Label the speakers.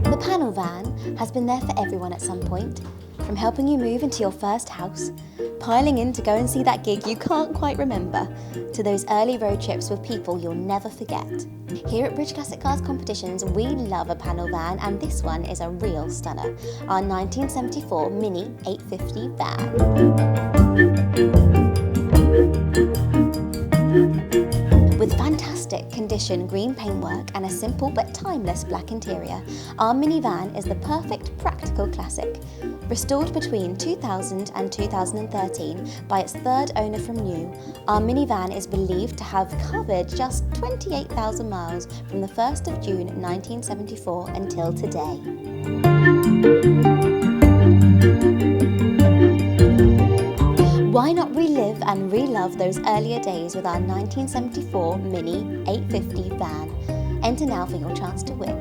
Speaker 1: The panel van has been there for everyone at some point, from helping you move into your first house, piling in to go and see that gig you can't quite remember, to those early road trips with people you'll never forget. Here at British Classic Cars Competitions, we love a panel van, and this one is a real stunner, our 1974 Mini 850 van. With fantastic condition green paintwork and a simple but timeless black interior, our minivan is the perfect practical classic. Restored between 2000 and 2013 by its third owner from new, our minivan is believed to have covered just 28,000 miles from the 1st of June 1974 until today. Why not relive and relove those earlier days with our 1974 Mini 850 van? Enter now for your chance to win.